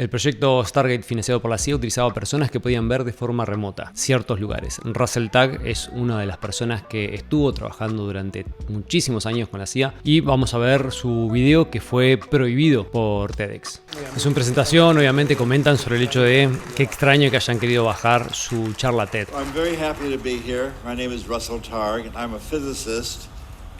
El proyecto Stargate financiado por la CIA utilizaba personas que podían ver de forma remota ciertos lugares. Russell Targ es una de las personas que estuvo trabajando durante muchísimos años con la CIA y vamos a ver su video que fue prohibido por TEDx. En su presentación obviamente comentan sobre el hecho de qué extraño que hayan querido bajar su charla TED. I'm very happy to be here. My name is Russell Targ and I'm a physicist.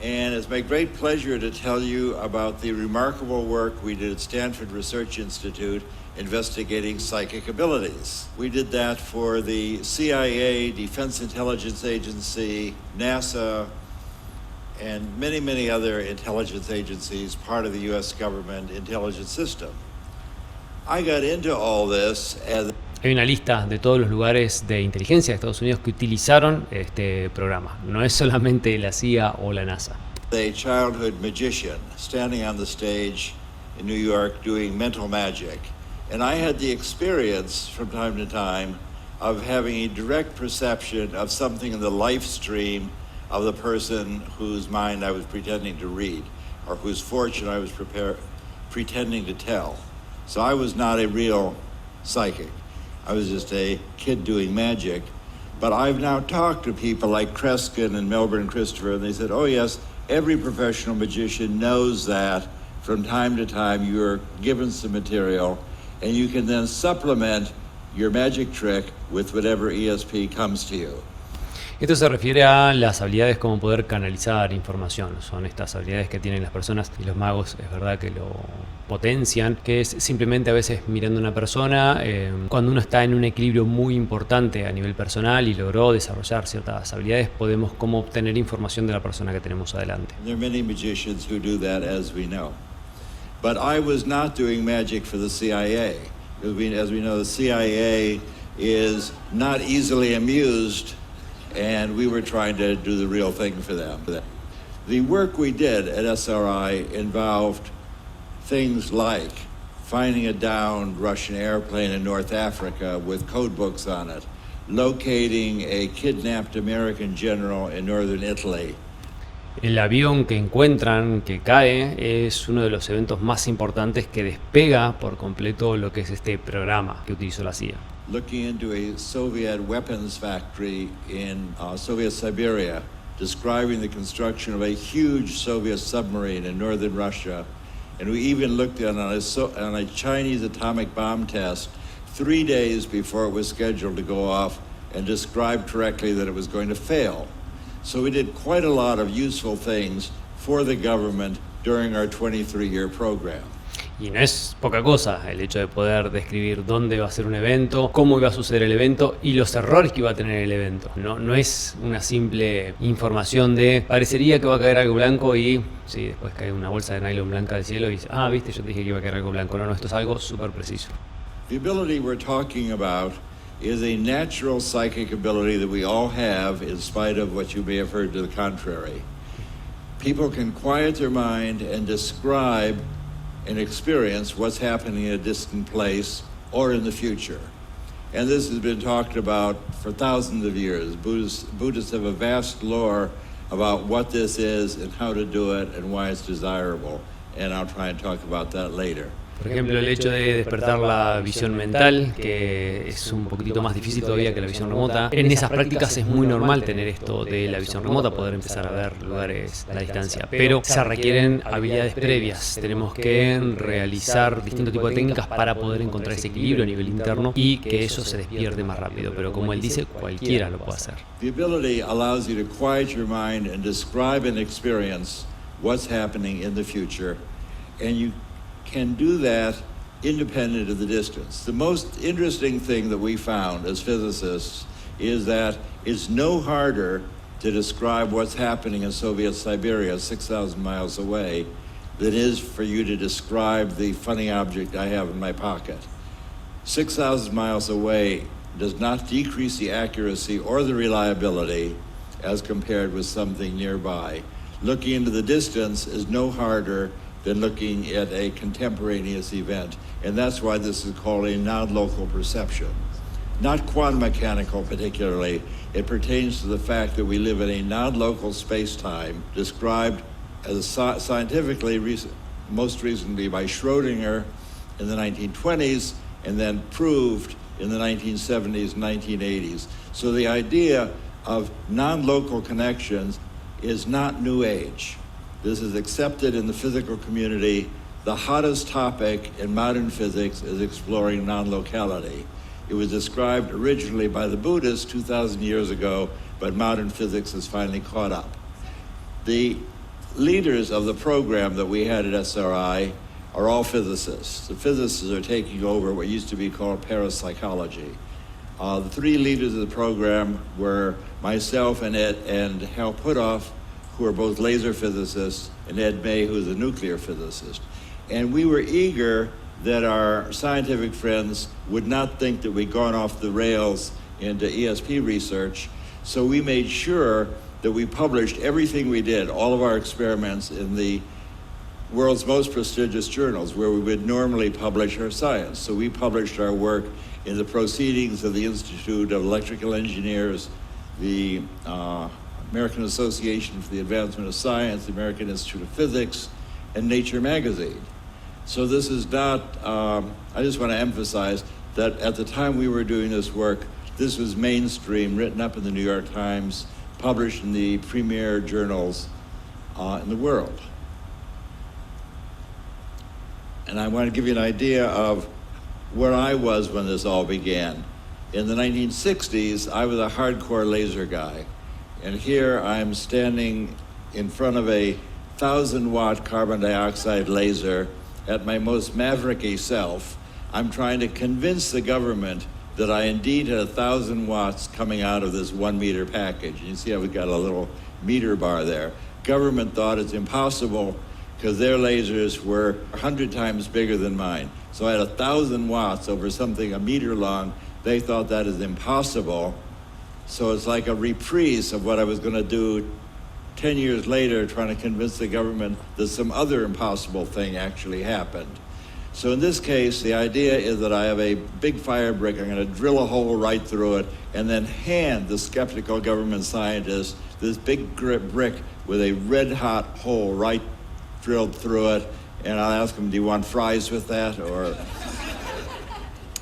And it's my great pleasure to tell you about the remarkable work we did at Stanford Research Institute investigating psychic abilities. We did that for the CIA, Defense Intelligence Agency, NASA, and many, many other intelligence agencies, part of the U.S. government intelligence system. I got into all this as Hay una lista de todos los lugares de inteligencia de Estados Unidos que utilizaron este programa. No es solamente la CIA o la NASA. a childhood magician standing on the stage in New York doing mental magic. And I had the experience from time to time of having a direct perception of something in the life stream of the person whose mind I was pretending to read or whose fortune I was pretending to tell. So I was not a real psychic. I was just a kid doing magic. But I've now talked to people like Kreskin and Melbourne Christopher, and they said, oh yes, every professional magician knows that from time to time you're given some material and you can then supplement your magic trick with whatever ESP comes to you. Esto se refiere a las habilidades como poder canalizar información. Son estas habilidades que tienen las personas y los magos, es verdad que lo potencian, que es simplemente a veces mirando a una persona, cuando uno está en un equilibrio muy importante a nivel personal y logró desarrollar ciertas habilidades, podemos como obtener información de la persona que tenemos adelante. There are many magicians who do that, as we know. But I was not doing magic for the CIA. As we know, the CIA is not easily amused, and we were trying to do the real thing for them. The work we did at SRI involved things like finding a downed Russian airplane in North Africa with code books on it, locating a kidnapped American general in northern Italy. El avión que encuentran, que cae, es uno de los eventos más importantes que despega por completo lo que es este programa que utilizó la CIA. Looking into a Soviet weapons factory in Soviet Siberia, describing the construction of a huge Soviet submarine in northern Russia. And we even looked on a Chinese atomic bomb test 3 days before it was scheduled to go off and described correctly that it was going to fail. So we did quite a lot of useful things for the government during our 23-year program. Y no es poca cosa el hecho de poder describir dónde va a ser un evento, cómo iba a suceder el evento y los errores que iba a tener el evento. No es una simple información de parecería que va a caer algo blanco y sí, después cae una bolsa de nylon blanca del cielo y dice, viste, yo te dije que iba a caer algo blanco. No, esto es algo súper preciso. The ability we're talking about is a natural psychic ability that we all have in spite of what you may have heard to the contrary. People can quiet their mind and describe and experience what's happening in a distant place or in the future. And this has been talked about for thousands of years. Buddhists have a vast lore about what this is and how to do it and why it's desirable. And I'll try and talk about that later. Por ejemplo, el hecho de despertar la visión mental, que es un poquitito más difícil todavía que la visión remota. En esas prácticas es muy normal tener esto de la visión remota, poder empezar a ver lugares a la distancia, pero se requieren habilidades previas. Tenemos que realizar distintos tipos de técnicas para poder encontrar ese equilibrio a nivel interno y que eso se despierte más rápido, pero como él dice, cualquiera lo puede hacer. The ability allows you to quiet your mind and describe and experience what's happening in the future, and you can do that independent of the distance. The most interesting thing that we found as physicists is that it's no harder to describe what's happening in Soviet Siberia 6,000 miles away than it is for you to describe the funny object I have in my pocket. 6,000 miles away does not decrease the accuracy or the reliability as compared with something nearby. Looking into the distance is no harder than looking at a contemporaneous event. And that's why this is called a non-local perception. Not quantum mechanical particularly. It pertains to the fact that we live in a non-local space-time described as scientifically, most recently by Schrödinger in the 1920s, and then proved in the 1970s and 1980s. So the idea of non-local connections is not New Age. This is accepted in the physical community. The hottest topic in modern physics is exploring non-locality. It was described originally by the Buddhists 2,000 years ago, but modern physics has finally caught up. The leaders of the program that we had at SRI are all physicists. The physicists are taking over what used to be called parapsychology. The three leaders of the program were myself and Hal Puthoff, who are both laser physicists, and Ed May, who is a nuclear physicist. And we were eager that our scientific friends would not think that we'd gone off the rails into ESP research, so we made sure that we published everything we did, all of our experiments, in the world's most prestigious journals where we would normally publish our science. So we published our work in the Proceedings of the Institute of Electrical Engineers, the American Association for the Advancement of Science, the American Institute of Physics, and Nature magazine. So this is not, I just want to emphasize that at the time we were doing this work, this was mainstream, written up in the New York Times, published in the premier journals in the world. And I want to give you an idea of where I was when this all began. In the 1960s, I was a hardcore laser guy. And here I'm standing in front of a 1,000-watt carbon dioxide laser at my most mavericky self. I'm trying to convince the government that I indeed had 1,000 watts coming out of this 1 meter package. And you see how we've got a little meter bar there. Government thought it's impossible because their lasers were 100 times bigger than mine. So I had 1,000 watts over something a meter long. They thought that is impossible. So it's like a reprise of what I was going to do 10 years later, trying to convince the government that some other impossible thing actually happened. So in this case, the idea is that I have a big fire brick. I'm going to drill a hole right through it and then hand the skeptical government scientists this big brick with a red-hot hole right drilled through it. And I'll ask them, do you want fries with that?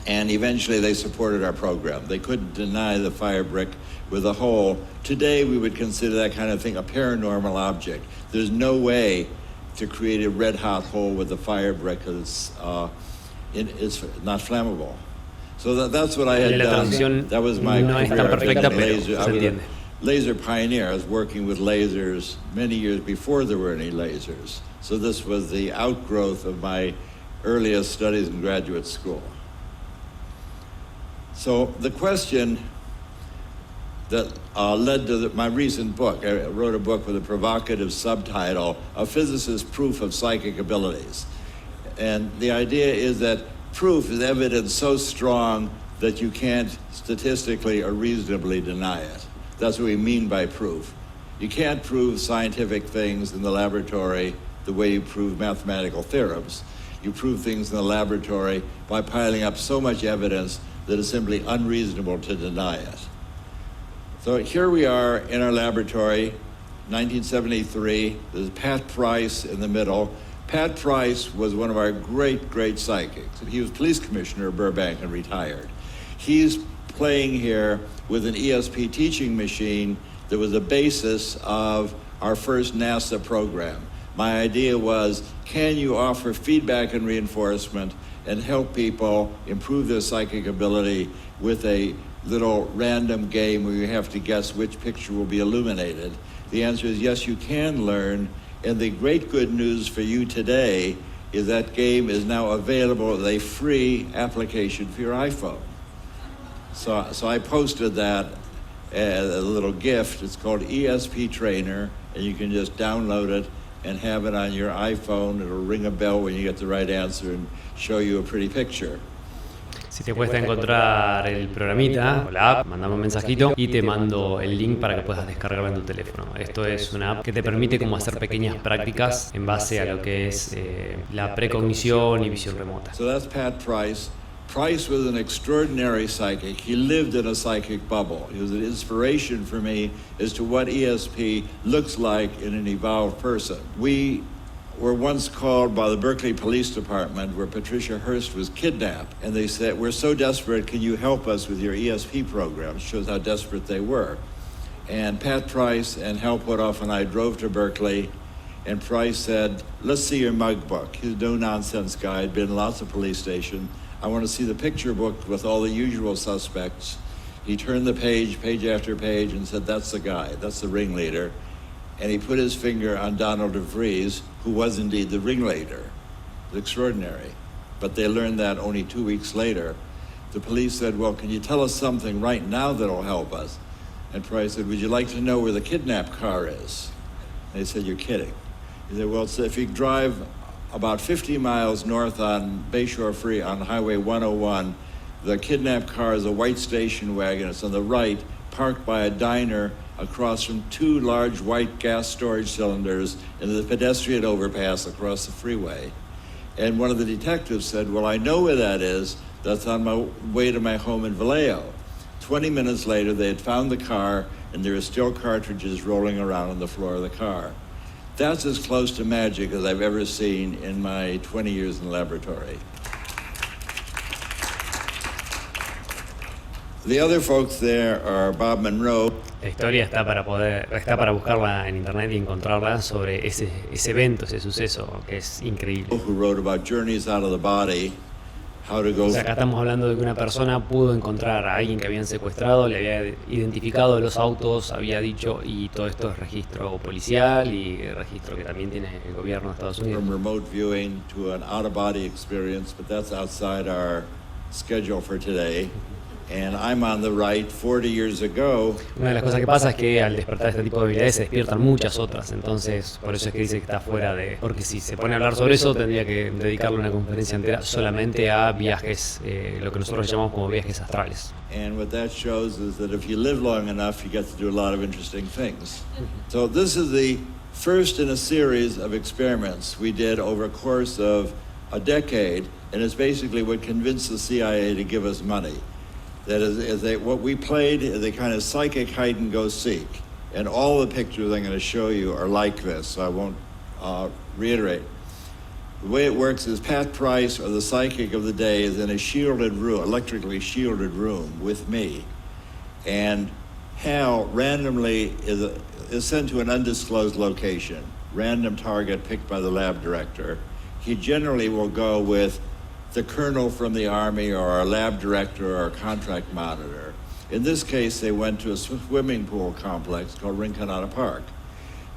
And eventually they supported our program. They couldn't deny the fire brick with a hole. Today we would consider that kind of thing a paranormal object. There's no way to create a red-hot hole with a fire brick because it's not flammable. So that's what I had done. That was my career. Laser pioneer. I was working with lasers many years before there were any lasers. So this was the outgrowth of my earliest studies in graduate school. So the question that led to my recent book, I wrote a book with a provocative subtitle, A Physicist's Proof of Psychic Abilities. And the idea is that proof is evidence so strong that you can't statistically or reasonably deny it. That's what we mean by proof. You can't prove scientific things in the laboratory the way you prove mathematical theorems. You prove things in the laboratory by piling up so much evidence that it's simply unreasonable to deny it. So here we are in our laboratory, 1973. There's Pat Price in the middle. Pat Price was one of our great, great psychics. He was police commissioner of Burbank and retired. He's playing here with an ESP teaching machine that was the basis of our first NASA program. My idea was, can you offer feedback and reinforcement and help people improve their psychic ability with a little random game where you have to guess which picture will be illuminated? The answer is yes, you can learn. And the great good news for you today is that game is now available as a free application for your iPhone. So I posted that as a little gift. It's called ESP Trainer, and you can just download it and have it on your iPhone. It'll ring a bell when you get the right answer and show you a pretty picture. Si te cuesta encontrar el programita o la app, mandame un mensajito y te mando el link para que puedas descargarlo en tu teléfono. Esto es una app que te permite como hacer pequeñas prácticas en base a lo que es la precognición y visión remota. So that's Pat Price. Price was an extraordinary psychic. He lived in a psychic bubble. He was an inspiration for me as to what ESP looks like in an evolved person. We were once called by the Berkeley Police Department where Patricia Hearst was kidnapped. And they said, we're so desperate, can you help us with your ESP program? It shows how desperate they were. And Pat Price and Hal Puthoff and I drove to Berkeley, and Price said, let's see your mug book. He's a no-nonsense guy, had been in lots of police stations. I want to see the picture book with all the usual suspects. He turned the page after page, and said, that's the guy, that's the ringleader. And he put his finger on Donald DeVries, who was indeed the ringleader. It's extraordinary. But they learned that only 2 weeks later. The police said, well, can you tell us something right now that'll help us? And Price said, would you like to know where the kidnapped car is? And they said, you're kidding. He said, well, so if you drive about 50 miles north on Bayshore Free on Highway 101, the kidnapped car is a white station wagon. It's on the right, parked by a diner across from two large white gas storage cylinders in the pedestrian overpass across the freeway. And one of the detectives said, well, I know where that is. That's on my way to my home in Vallejo. 20 minutes later, they had found the car, and there are still cartridges rolling around on the floor of the car. That's as close to magic as I've ever seen in my 20 years in the laboratory. The other folks there are Bob Monroe. La historia está para buscarla en internet y encontrarla sobre ese evento, ese suceso, que es increíble. Who wrote about journeys out of the body, how to go. O sea, acá estamos hablando de que una persona pudo encontrar a alguien que habían secuestrado, le había identificado los autos, había dicho, y todo esto es registro policial y registro que también tiene el gobierno de Estados Unidos. From remote viewing to an out-of-body experience, but that's outside our schedule for today. And I'm on the right 40 years ago. Una de las cosas que pasa es que al despertar este tipo de habilidades se despiertan muchas otras, entonces por eso es que dice que está fuera de... Porque si se pone a hablar sobre eso tendría que dedicarle una conferencia entera solamente a viajes, lo que nosotros llamamos como viajes astrales. And what that shows is that if you live long enough, you get to do a lot of interesting things. So this is the first in a series of experiments we did over a course of a decade, and it's basically what convinced the CIA to give us money. That is what we played is a kind of psychic hide and go seek. And all the pictures I'm going to show you are like this, so I won't reiterate. The way it works is Pat Price, or the psychic of the day, is in a shielded room, electrically shielded room with me. And Hal randomly is sent to an undisclosed location, random target picked by the lab director. He generally will go with the colonel from the Army or a lab director or a contract monitor. In this case, they went to a swimming pool complex called Rinconada Park.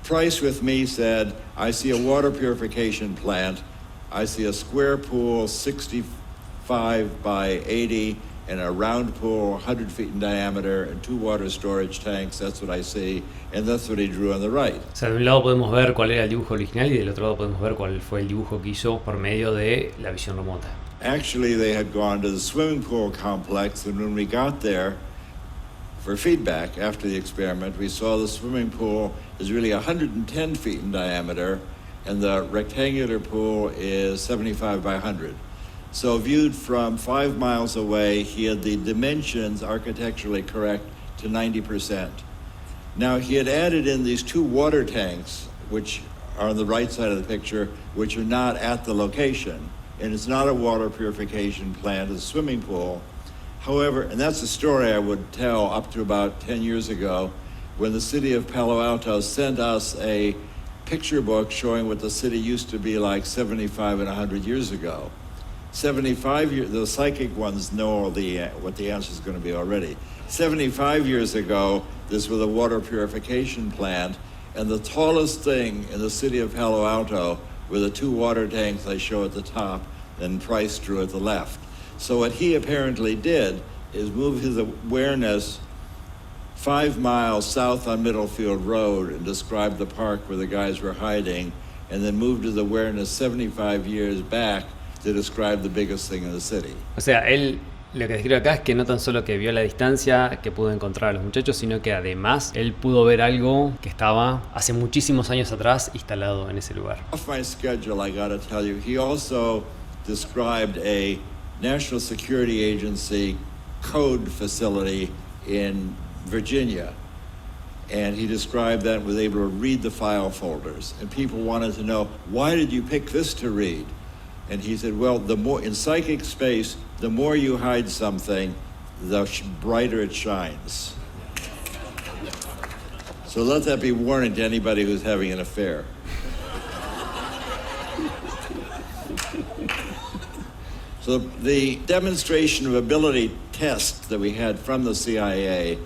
Price with me said, I see a water purification plant. I see a square pool 65 by 80 and a round pool 100 feet in diameter and two water storage tanks. That's what I see. And that's what he drew on the right. O sea, de un lado podemos ver cuál era el dibujo original y del otro lado podemos ver cuál fue el dibujo que hizo por medio de la visión remota. Actually, they had gone to the swimming pool complex, and when we got there for feedback after the experiment, we saw the swimming pool is really 110 feet in diameter, and the rectangular pool is 75 by 100. So viewed from 5 miles away, he had the dimensions architecturally correct to 90%. Now, he had added in these two water tanks, which are on the right side of the picture, which are not at the location. And it's not a water purification plant, it's a swimming pool. However, and that's a story I would tell up to about 10 years ago, when the city of Palo Alto sent us a picture book showing what the city used to be like 75 and 100 years ago. 75 years, the psychic ones know what the answer is going to be already. 75 years ago, this was a water purification plant, and the tallest thing in the city of Palo Alto were the two water tanks I show at the top and Price drew at the left. So what he apparently did is move his awareness 5 miles south on Middlefield Road and describe the park where the guys were hiding, and then moved his awareness 75 years back to describe the biggest thing in the city. O sea, él lo que describe acá es que no tan solo que vio la distancia que pudo encontrar a los muchachos, sino que además él pudo ver algo que estaba hace muchísimos años atrás instalado en ese lugar. Off my schedule, I gotta tell you, he also described a National Security Agency code facility in Virginia. And he described that and was able to read the file folders. And people wanted to know, why did you pick this to read? And he said, well, the more in psychic space, the more you hide something, the brighter it shines. So let that be warning to anybody who's having an affair. So the demonstration of ability test that we had from the CIA,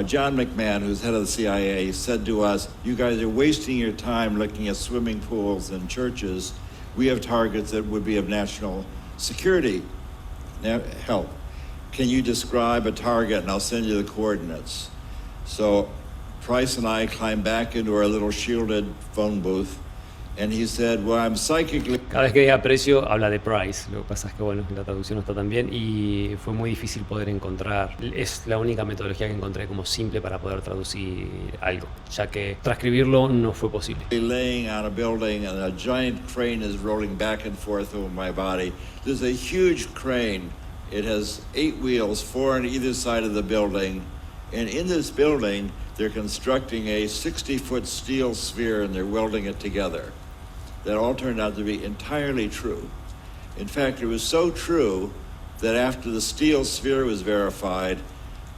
John McMahon, who's head of the CIA, said to us, you guys are wasting your time looking at swimming pools and churches. We have targets that would be of national security help. Can you describe a target? And I'll send you the coordinates. So Price and I climbed back into our little shielded phone booth, and he said, well, I'm psychically... Cada vez que diga precio, habla de price. Lo que pasa es que, bueno, la traducción no está tan bien y fue muy difícil poder encontrar. Es la única metodología que encontré como simple para poder traducir algo, ya que transcribirlo no fue posible. Laying on a building and a giant crane is rolling back and forth over my body. There's a huge crane. It has 8 wheels, 4 on either side of the building. And in this building, they're constructing a 60-foot steel sphere and they're welding it together. That all turned out to be entirely true. In fact, it was so true that after the steel sphere was verified,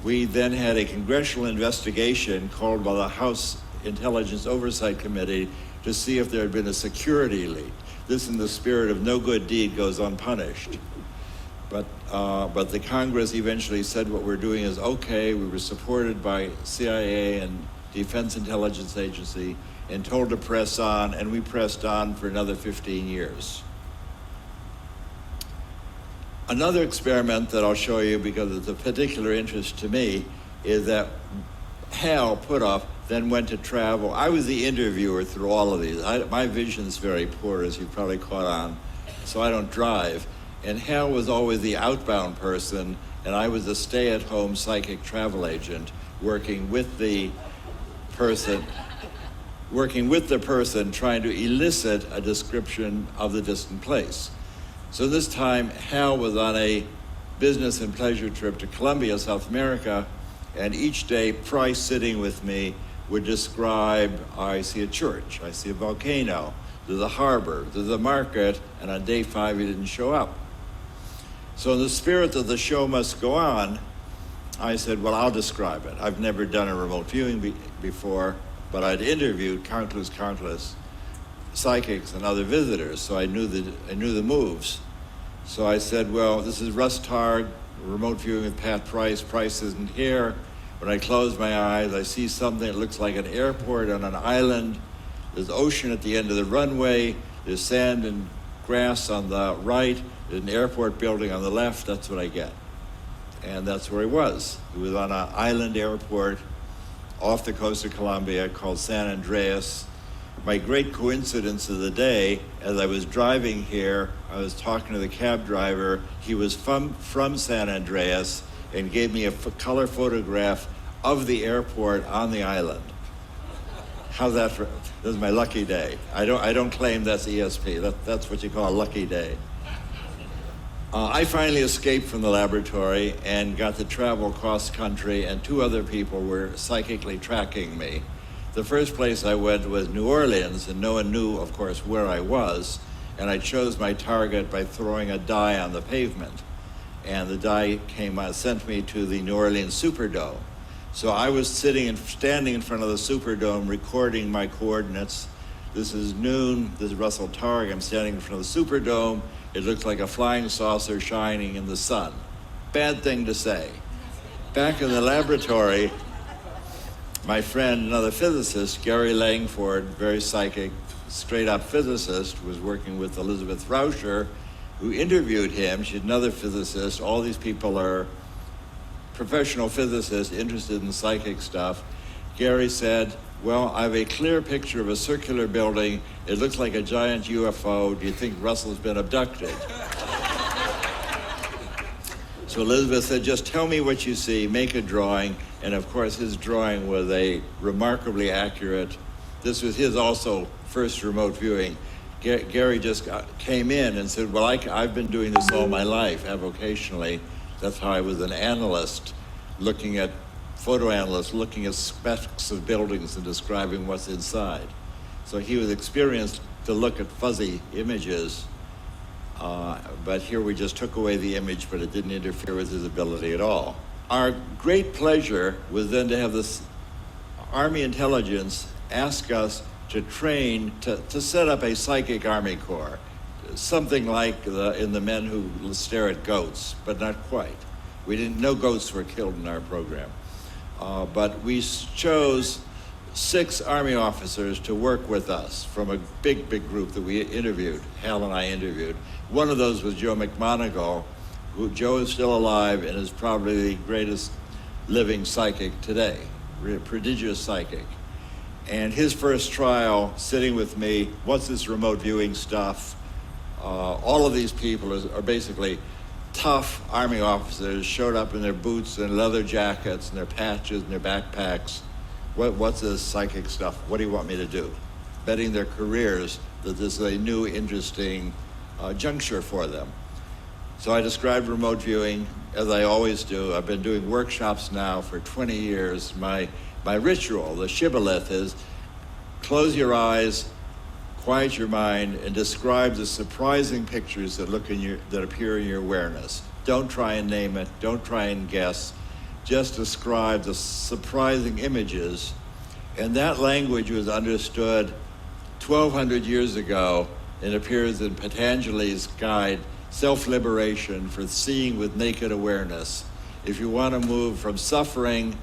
we then had a congressional investigation called by the House Intelligence Oversight Committee to see if there had been a security leak. This in the spirit of no good deed goes unpunished. But the Congress eventually said what we're doing is okay. We were supported by CIA and Defense Intelligence Agency and told to press on, and we pressed on for another 15 years. Another experiment that I'll show you because it's of particular interest to me is that Hal Puthoff then went to travel. I was the interviewer through all of these. My vision's very poor, as you probably caught on, so I don't drive. And Hal was always the outbound person, and I was a stay-at-home psychic travel agent working with the person trying to elicit a description of the distant place. So this time, Hal was on a business and pleasure trip to Colombia, South America, and each day, Price sitting with me would describe, I see a church, I see a volcano, there's a harbor, there's a market, and on day 5, he didn't show up. So in the spirit that the show must go on, I said, well, I'll describe it. I've never done a remote viewing before, but I'd interviewed countless psychics and other visitors, so I knew the moves. So I said, well, this is Russ Targ, remote viewing with Pat Price. Price isn't here. When I close my eyes, I see something that looks like an airport on an island. There's ocean at the end of the runway. There's sand and grass on the right. There's an airport building on the left. That's what I get. And that's where he was. He was on an island airport off the coast of Colombia called San Andreas. My great coincidence of the day, as I was driving here, I was talking to the cab driver. He was from San Andreas and gave me a color photograph of the airport on the island. How's that for, this is my lucky day. I don't claim that's ESP. That's what you call a lucky day. I finally escaped from the laboratory and got to travel cross country, and 2 other people were psychically tracking me. The first place I went was New Orleans, and no one knew, of course, where I was, and I chose my target by throwing a die on the pavement. And the die sent me to the New Orleans Superdome. So I was standing in front of the Superdome recording my coordinates. This is noon, this is Russell Targ, I'm standing in front of the Superdome. It looks like a flying saucer shining in the sun. Bad thing to say. Back in the laboratory, my friend, another physicist, Gary Langford, very psychic, straight-up physicist, was working with Elizabeth Rauscher, who interviewed him. She's another physicist. All these people are professional physicists interested in psychic stuff. Gary said, well, I have a clear picture of a circular building. It looks like a giant UFO. Do you think Russell's been abducted? So Elizabeth said, just tell me what you see, make a drawing. And of course, his drawing was a remarkably accurate, this was his also first remote viewing. Gary just came in and said, well, I've been doing this all my life, avocationally. That's how I was an analyst, looking at photo analyst looking at specs of buildings and describing what's inside. So he was experienced to look at fuzzy images, but here we just took away the image, but it didn't interfere with his ability at all. Our great pleasure was then to have this Army intelligence ask us to train, to set up a psychic Army Corps, something like in the men who stare at goats, but not quite. No goats were killed in our program. But we chose 6 Army officers to work with us from a big group that we interviewed, Hal and I interviewed. One of those was Joe McMoneagle, who Joe is still alive and is probably the greatest living psychic today, prodigious psychic. And his first trial, sitting with me, what's this remote viewing stuff? All of these people are basically tough Army officers, showed up in their boots and leather jackets and their patches and their backpacks. What's this psychic stuff? What do you want me to do? Betting their careers that this is a new, interesting juncture for them. So I described remote viewing, as I always do. I've been doing workshops now for 20 years. My ritual, the shibboleth, is close your eyes, quiet your mind, and describe the surprising pictures that appear in your awareness. Don't try and name it. Don't try and guess. Just describe the surprising images. And that language was understood 1,200 years ago and appears in Patanjali's guide, Self-Liberation for Seeing with Naked Awareness. If you want to move from suffering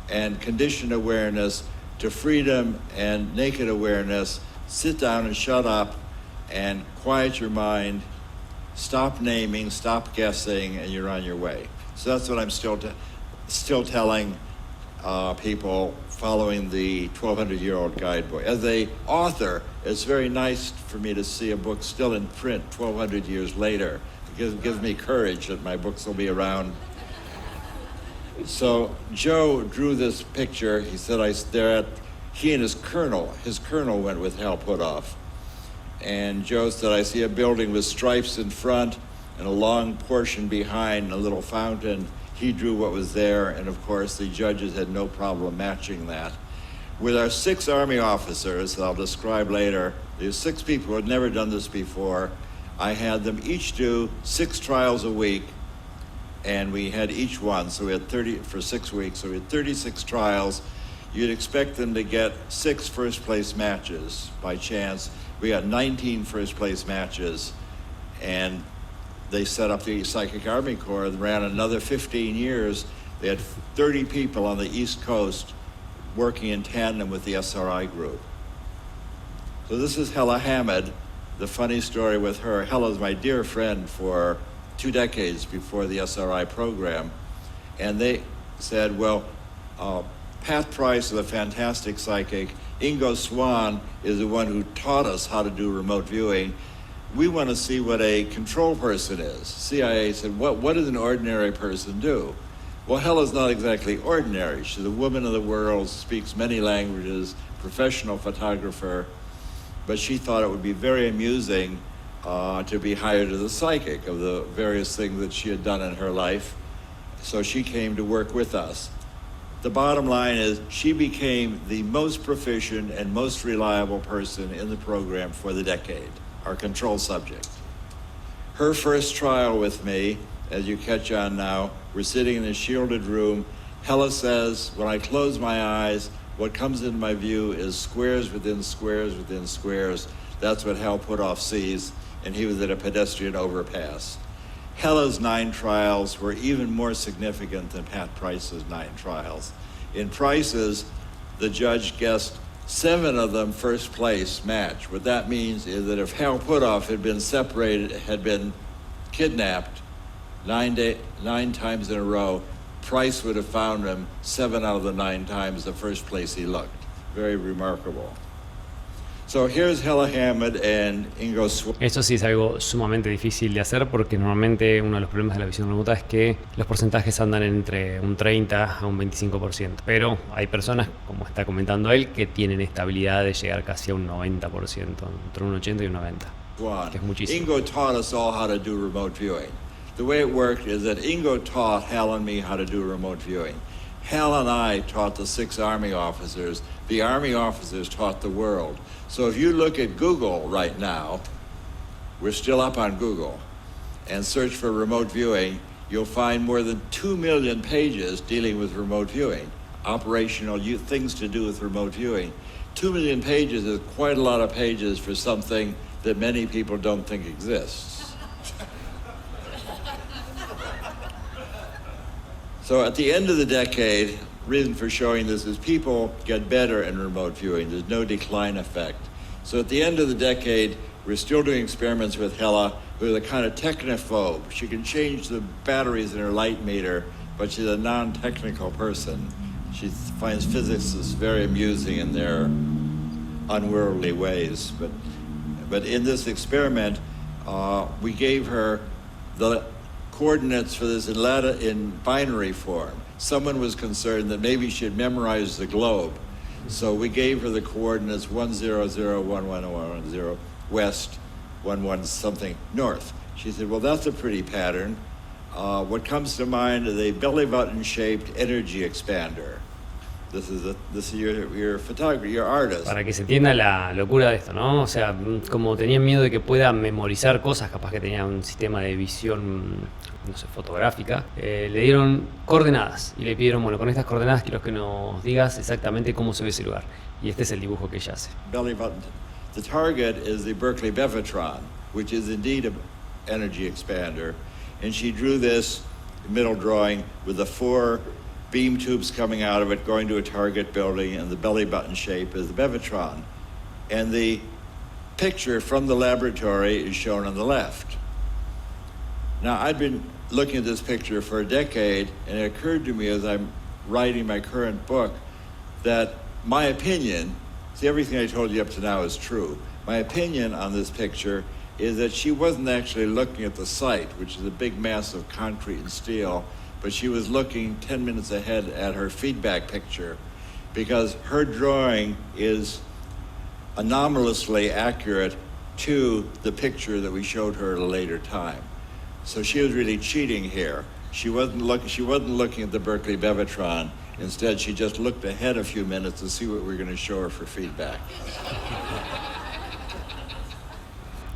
and conditioned awareness to freedom and naked awareness, sit down and shut up and quiet your mind, stop naming, stop guessing, and you're on your way. So that's what I'm still telling people following the 1,200-year-old guidebook. As an author, it's very nice for me to see a book still in print 1,200 years later. It gives me courage that my books will be around. So Joe drew this picture. He said he and his colonel went with Hal Puthoff. And Joe said, I see a building with stripes in front and a long portion behind, a little fountain. He drew what was there, and of course the judges had no problem matching that. With our 6 Army officers, that I'll describe later, there's 6 people who had never done this before. I had them each do 6 trials a week, and we had each one, so we had 30 for 6 weeks, so we had 36 trials. You'd expect them to get 6 first-place matches by chance. We got 19 first-place matches, and they set up the Psychic Army Corps and ran another 15 years. They had 30 people on the East Coast working in tandem with the SRI group. So this is Hella Hamid, the funny story with her. Hella is my dear friend for 2 decades before the SRI program. And they said, well, Pat Price is a fantastic psychic. Ingo Swann is the one who taught us how to do remote viewing. We want to see what a control person is. CIA said, what does an ordinary person do? Well, Hella's not exactly ordinary. She's a woman of the world, speaks many languages, professional photographer, but she thought it would be very amusing to be hired as a psychic of the various things that she had done in her life. So she came to work with us. The bottom line is she became the most proficient and most reliable person in the program for the decade, our control subject. Her first trial with me, as you catch on now, we're sitting in a shielded room. Hella says, when I close my eyes, what comes into my view is squares within squares within squares. That's what Hal Puthoff sees, and he was at a pedestrian overpass. Hella's 9 trials were even more significant than Pat Price's 9 trials. In Price's, the judge guessed 7 of them first place match. What that means is that if Hal Puthoff had been separated, had been kidnapped 9 times in a row, Price would have found him 7 out of the 9 times the first place he looked. Very remarkable. So here's Hella Hamid and Ingo Swann. Eso sí es algo sumamente difícil de hacer porque normalmente uno de los problemas de la visión remota es que los porcentajes andan entre un 30 a un 25%. Pero hay personas, como está comentando él, que tienen esta habilidad de llegar casi a un 90%, entre un 80 y un 90%, que es muchísimo. Ingo taught us all how to do remote viewing. The way it worked is that Ingo taught Hal and me how to do remote viewing. Hal and I taught the 6 Army officers. The Army officers taught the world. So if you look at Google right now, we're still up on Google, and search for remote viewing, you'll find more than 2 million pages dealing with remote viewing, operational things to do with remote viewing. 2 million pages is quite a lot of pages for something that many people don't think exists. So at the end of the decade, reason for showing this is people get better in remote viewing. There's no decline effect. So at the end of the decade, we're still doing experiments with Hella, who's a kind of technophobe. She can change the batteries in her light meter, but she's a non-technical person. She finds physicists very amusing in their unworldly ways. But in this experiment, we gave her the coordinates for this in binary form. Someone was concerned that maybe she'd memorize the globe. So we gave her the coordinates 1001110 west, 11 something north. She said, well, that's a pretty pattern. What comes to mind is a belly button shaped energy expander. This is your photographer, your artist. Para que se entienda la locura de esto, ¿no? O sea, como tenían miedo de que pueda memorizar cosas, capaz que tenía un sistema de visión, no sé, fotográfica, le dieron coordenadas y le pidieron, bueno, con estas coordenadas quiero que nos digas exactamente cómo se ve ese lugar. Y este es el dibujo que ella hace. Belly button. The target is the Berkeley Bevatron, which is indeed an energy expander. And she drew this middle drawing with the 4 beam tubes coming out of it, going to a target building, and the belly button shape is the Bevatron. And the picture from the laboratory is shown on the left. Now, I'd been looking at this picture for a decade, and it occurred to me as I'm writing my current book that my opinion, see, everything I told you up to now is true. My opinion on this picture is that she wasn't actually looking at the site, which is a big mass of concrete and steel, but she was looking 10 minutes ahead at her feedback picture, because her drawing is anomalously accurate to the picture that we showed her at a later time. So she was really cheating here. She wasn't looking at the Berkeley Bevatron. Instead, she just looked ahead a few minutes to see what we were going to show her for feedback.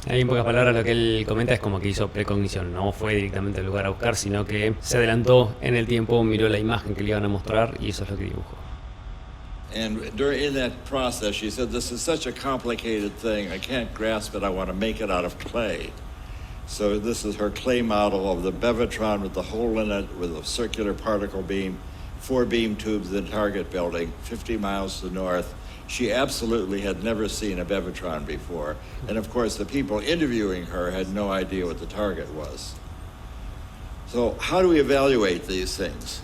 Ahí en pocas palabras lo que él comenta es como que hizo precognición, no fue directamente al lugar a buscar, sino que se adelantó en el tiempo, miró la imagen que le iban a mostrar y eso es lo que dibujó. And in that process, she said, this is such a complicated thing, I can't grasp it, I want to make it out of clay. So this is her clay model of the Bevatron with the hole in it, with a circular particle beam, 4 beam tubes in the target building, 50 miles to the north. She absolutely had never seen a Bevatron before. And of course, the people interviewing her had no idea what the target was. So how do we evaluate these things?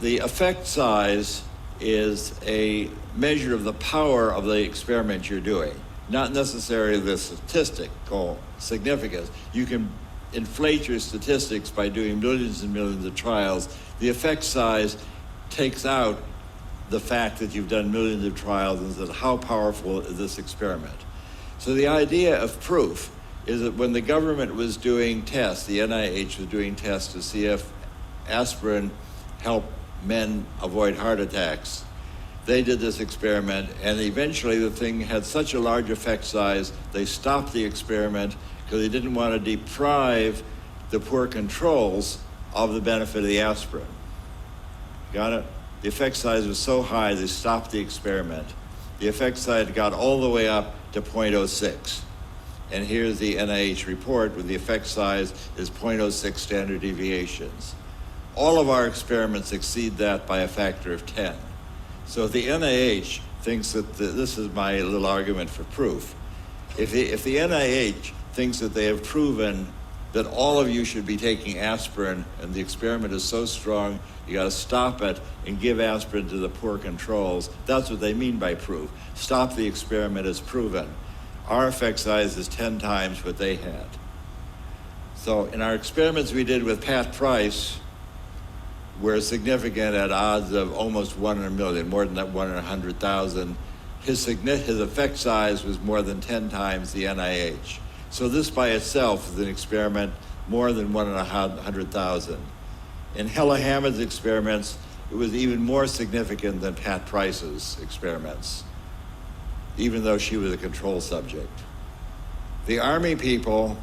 The effect size is a measure of the power of the experiment you're doing, not necessarily the statistical significance. You can inflate your statistics by doing millions and millions of trials. The effect size takes out the fact that you've done millions of trials and said, how powerful is this experiment? So the idea of proof is that when the government was doing tests, the NIH was doing tests to see if aspirin helped men avoid heart attacks, they did this experiment, and eventually the thing had such a large effect size, they stopped the experiment because they didn't want to deprive the poor controls of the benefit of the aspirin. Got it? The effect size was so high, they stopped the experiment. The effect size got all the way up to 0.06. And here's the NIH report where the effect size is 0.06 standard deviations. All of our experiments exceed that by a factor of 10. So if the NIH thinks that this is my little argument for proof, if the NIH thinks that they have proven that all of you should be taking aspirin and the experiment is so strong, you got to stop it and give aspirin to the poor controls. That's what they mean by proof. Stop the experiment as proven. Our effect size is 10 times what they had. So in our experiments we did with Pat Price, we're significant at odds of almost 1 in a million, more than that 1 in 100,000. His effect size was more than 10 times the NIH. So this by itself is an experiment more than 1 in 100,000. In Hella Hammond's experiments, it was even more significant than Pat Price's experiments, even though she was a control subject. The Army people,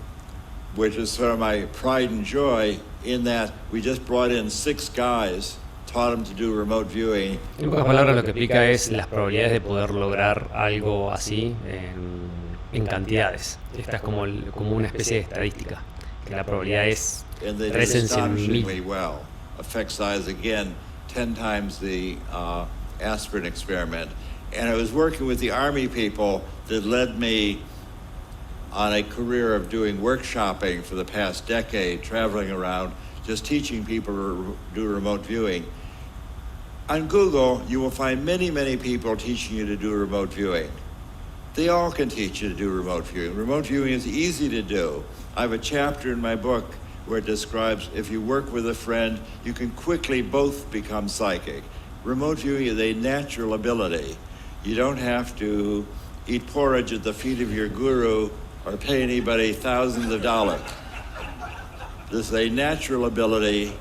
which is sort of my pride and joy, in that we just brought in 6 guys, taught them to do remote viewing. En pocas palabras, lo que explica es las probabilidades de poder lograr algo así en cantidades. Esta es como una especie de estadística, que la probabilidad es 3 en 100.000. Well. Effect size, again, 10 times the aspirin experiment. And I was working with the Army people that led me on a career of doing workshopping for the past decade, traveling around, just teaching people to do remote viewing. On Google, you will find many, many people teaching you to do remote viewing. They all can teach you to do remote viewing. Remote viewing is easy to do. I have a chapter in my book where it describes if you work with a friend, you can quickly both become psychic. Remote viewing is a natural ability. You don't have to eat porridge at the feet of your guru or pay anybody thousands of dollars. This is a natural ability,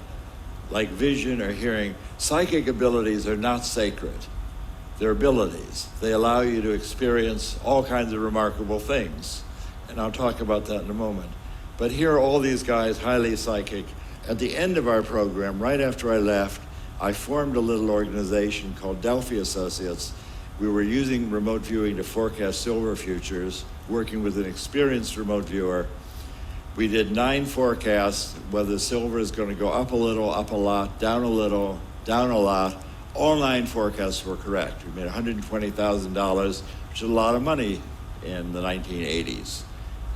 like vision or hearing. Psychic abilities are not sacred. They're abilities. They allow you to experience all kinds of remarkable things. And I'll talk about that in a moment. But here are all these guys, highly psychic. At the end of our program, right after I left, I formed a little organization called Delphi Associates. We were using remote viewing to forecast silver futures, working with an experienced remote viewer. We did 9 forecasts, whether silver is going to go up a little, up a lot, down a little, down a lot. All 9 forecasts were correct. We made $120,000, which is a lot of money in the 1980s.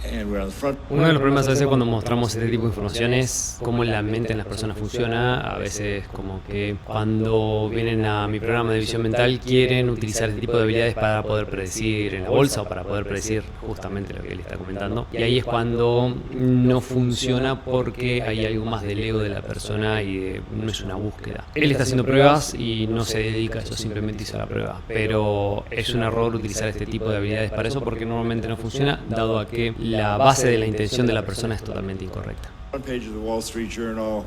Uno de los problemas a veces cuando mostramos este tipo de información es cómo la mente en las personas funciona. A veces como que cuando vienen a mi programa de visión mental quieren utilizar este tipo de habilidades para poder predecir en la bolsa o para poder predecir justamente lo que él está comentando. Y ahí es cuando no funciona porque hay algo más del ego de la persona y no es una búsqueda. Él está haciendo pruebas y no se dedica a eso, simplemente hizo la prueba. Pero es un error utilizar este tipo de habilidades para eso porque normalmente no funciona, dado a que la base de la intención de la persona es totalmente incorrecta. One page of the Wall Street Journal,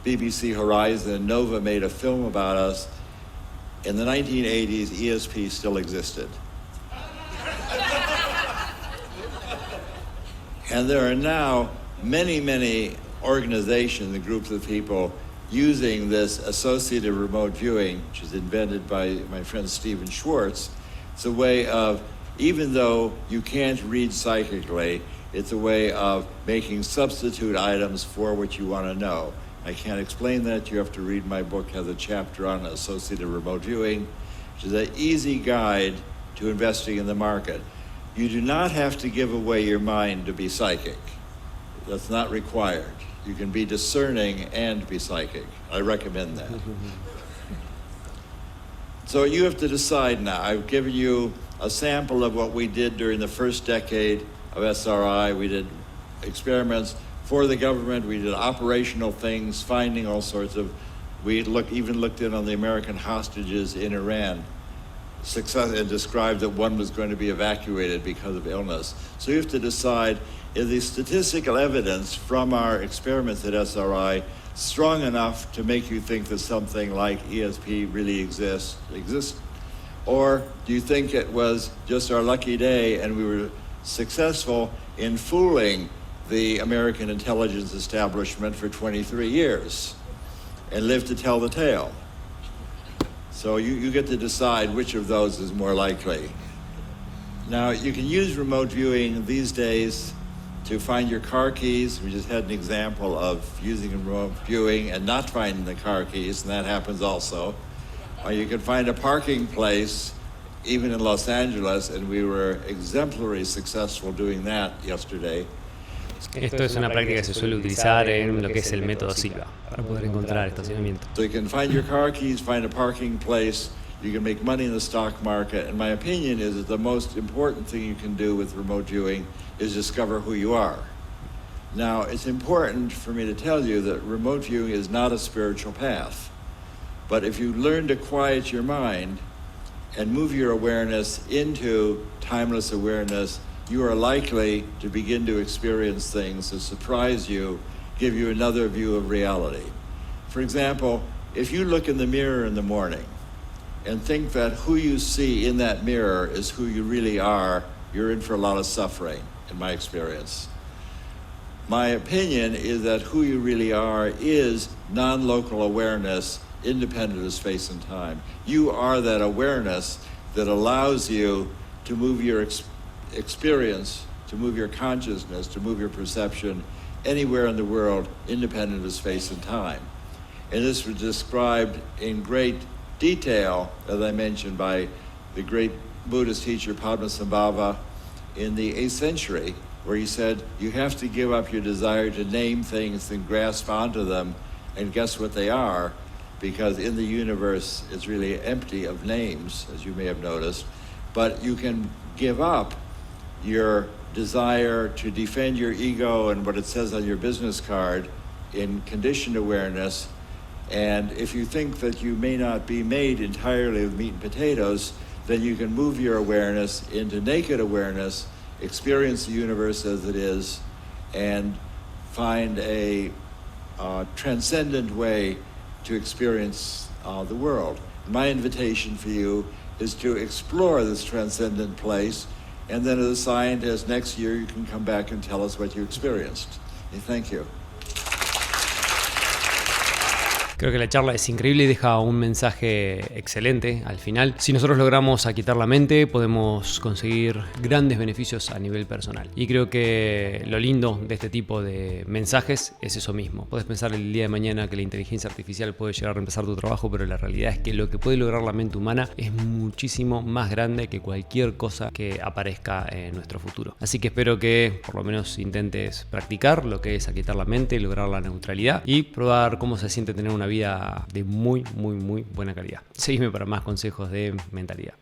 BBC Horizon, Nova made a film about us. In the 1980s, ESP still existed. And there are now many, many organizations and groups of people using this associative remote viewing, which is invented by my friend Stephen Schwartz. It's a way of, even though you can't read psychically, it's a way of making substitute items for what you want to know. I can't explain that. You have to read my book. It has a chapter on associative remote viewing, which is an easy guide to investing in the market. You do not have to give away your mind to be psychic. That's not required. You can be discerning and be psychic. I recommend that. So you have to decide now. I've given you a sample of what we did during the first decade of SRI. We did experiments for the government. We did operational things, finding all sorts of, even looked in on the American hostages in Iran, and described that one was going to be evacuated because of illness. So you have to decide, is the statistical evidence from our experiments at SRI strong enough to make you think that something like ESP really exists? Or do you think it was just our lucky day and we were successful in fooling the American intelligence establishment for 23 years and lived to tell the tale? So you get to decide which of those is more likely. Now, you can use remote viewing these days to find your car keys. We just had an example of using remote viewing and not finding the car keys, and that happens also. Or you can find a parking place, even in Los Angeles, and we were exemplary successful doing that yesterday. Esto es una práctica que se suele utilizar en lo que es el método Silva para poder encontrar estacionamiento. So you can find your car keys, find a parking place, you can make money in the stock market, and my opinion is that the most important thing you can do with remote viewing is discover who you are. Now, it's important for me to tell you that remote viewing is not a spiritual path. But if you learn to quiet your mind and move your awareness into timeless awareness, you are likely to begin to experience things that surprise you, give you another view of reality. For example, If you look in the mirror in the morning and think that who you see in that mirror is who you really are, you're in for a lot of suffering, in my experience. My opinion is that who you really are is non-local awareness, independent of space and time. You are that awareness that allows you to move your experience, to move your consciousness, to move your perception anywhere in the world, independent of space and time. And this was described in great detail, as I mentioned, by the great Buddhist teacher Padmasambhava in the 8th century, where he said, you have to give up your desire to name things and grasp onto them and guess what they are, because in the universe it's really empty of names, as you may have noticed. But you can give up your desire to defend your ego and what it says on your business card in conditioned awareness. And if you think that you may not be made entirely of meat and potatoes, then you can move your awareness into naked awareness, experience the universe as it is, and find a transcendent way to experience the world. My invitation for you is to explore this transcendent place, and then as a scientist next year you can come back and tell us what you experienced. Thank you. Creo que la charla es increíble y deja un mensaje excelente al final. Si nosotros logramos aquietar la mente, podemos conseguir grandes beneficios a nivel personal. Y creo que lo lindo de este tipo de mensajes es eso mismo. Puedes pensar el día de mañana que la inteligencia artificial puede llegar a reemplazar tu trabajo, pero la realidad es que lo que puede lograr la mente humana es muchísimo más grande que cualquier cosa que aparezca en nuestro futuro. Así que espero que por lo menos intentes practicar lo que es aquietar la mente, lograr la neutralidad y probar cómo se siente tener una vida de muy buena calidad. Seguime para más consejos de mentalidad.